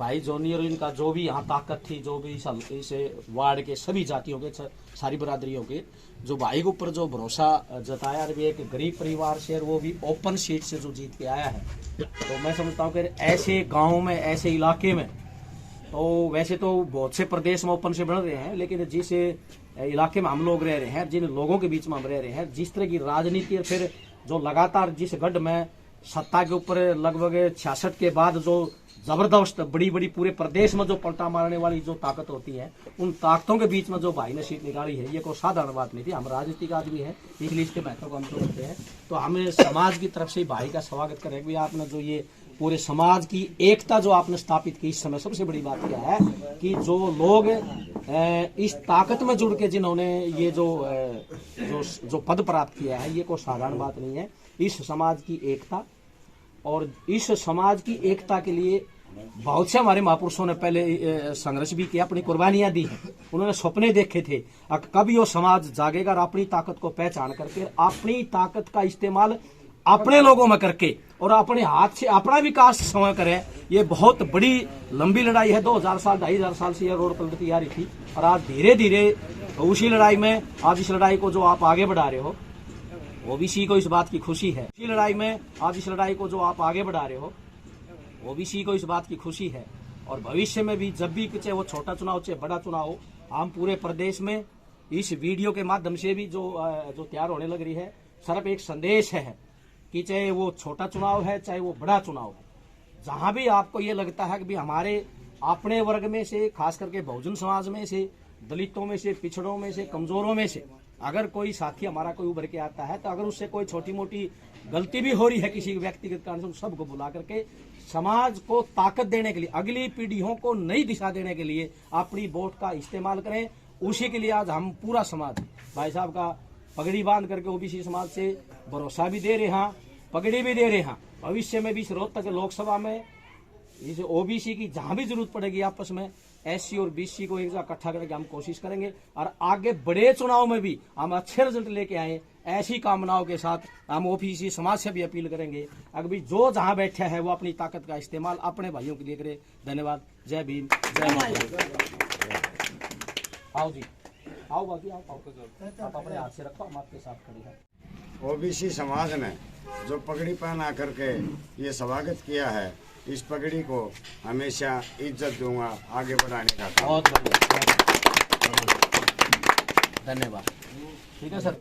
भाई जोनी और इनका जो भी यहाँ ताकत थी, जो भी इस वार्ड के सभी जातियों के, सारी बरादरियों के, जो भाई के ऊपर जो भरोसा जताया, और भी एक गरीब परिवार से, और वो भी ओपन सीट से जो जीत के आया है, तो मैं समझता हूँ कि ऐसे गाँव में, ऐसे इलाके में, तो वैसे तो बहुत से प्रदेश में ओपन से बन रहे हैं, लेकिन जिस इलाके में हम लोग रह रहे हैं, जिन लोगों के बीच में हम रह रहे हैं, जिस तरह की राजनीति, और फिर जो लगातार जिस गढ़ में सत्ता के ऊपर लगभग 66 के बाद जो जबरदस्त बड़ी बड़ी पूरे प्रदेश में जो पलटा मारने वाली जो ताकत होती है, उन ताकतों के बीच में जो भाई ने सीट निकाली है, ये कोई साधारण बात नहीं थी। हम राजनीतिक आदमी है, इसलिए इसके महत्व को हम समझते हैं। तो हमें समाज की तरफ से भाई का स्वागत करें कि आपने जो ये पूरे समाज की एकता जो आपने स्थापित की, इस समय सबसे बड़ी बात क्या है कि जो लोग इस ताकत में जुड़ के जिन्होंने ये जो पद प्राप्त किया है, ये कोई साधारण बात नहीं है। इस समाज की एकता, और इस समाज की एकता के लिए बहुत से हमारे महापुरुषों ने पहले संघर्ष भी किया, अपनी कुर्बानियां दी हैं। उन्होंने सपने देखे थे कभी वो समाज जागेगा और अपनी ताकत को पहचान करके, अपनी ताकत का इस्तेमाल अपने लोगों में करके, और अपने हाथ से अपना विकास समय करें। ये बहुत बड़ी लंबी लड़ाई है, 2000 साल 2500 साल से यह रोड पलटती आ रही थी, और आज धीरे धीरे उसी लड़ाई में, आज इस लड़ाई को जो आप आगे बढ़ा रहे हो, ओबीसी को इस बात की खुशी है। इसी लड़ाई में, आज इस लड़ाई को जो आप आगे बढ़ा रहे हो, ओबीसी को इस बात की खुशी है। और भविष्य में भी जब भी चाहे वो छोटा चुनाव चाहे बड़ा चुनाव हो, हम पूरे प्रदेश में इस वीडियो के माध्यम से भी जो तैयार होने लग रही है, सिर्फ एक संदेश है कि चाहे वो छोटा चुनाव है, चाहे वो बड़ा चुनाव है, जहां भी आपको ये लगता है कि भी हमारे अपने वर्ग में से, खास करके बहुजन समाज में से, दलितों में से, पिछड़ों में से, कमजोरों में से अगर कोई साथी हमारा कोई उभर के आता है, तो अगर उससे कोई छोटी मोटी गलती भी हो रही है किसी व्यक्तिगत कारण से, उन सबको बुला करके समाज को ताकत देने के लिए, अगली पीढ़ियों को नई दिशा देने के लिए अपनी वोट का इस्तेमाल करें। उसी के लिए आज हम पूरा समाज भाई साहब का पगड़ी बांध करके ओबीसी समाज से भरोसा भी दे रहे हैं, पगड़ी भी दे रहे हैं। भविष्य में भी इस रोहतक लोकसभा में इस ओबीसी की जहां भी जरूरत पड़ेगी, आपस में एससी और बीसी को एक जगह इकट्ठा करके हम कोशिश करेंगे, और आगे बड़े चुनाव में भी हम अच्छे रिजल्ट लेके आए। ऐसी कामनाओं के साथ हम ओबीसी समाज से भी अपील करेंगे, अगर जो जहां बैठा है वो अपनी ताकत का इस्तेमाल अपने भाइयों के लिए करे। धन्यवाद। जय भीम, जय माता। आओ जी, आओ बाकी आओ, आप अपने हाथ से रखो, हम आपके साथ खड़ी है। ओबीसी समाज ने जो पगड़ी पहना करके ये स्वागत किया है, इस पगड़ी को हमेशा इज्जत दूंगा, आगे बढ़ाने का। बहुत धन्यवाद। ठीक है सर।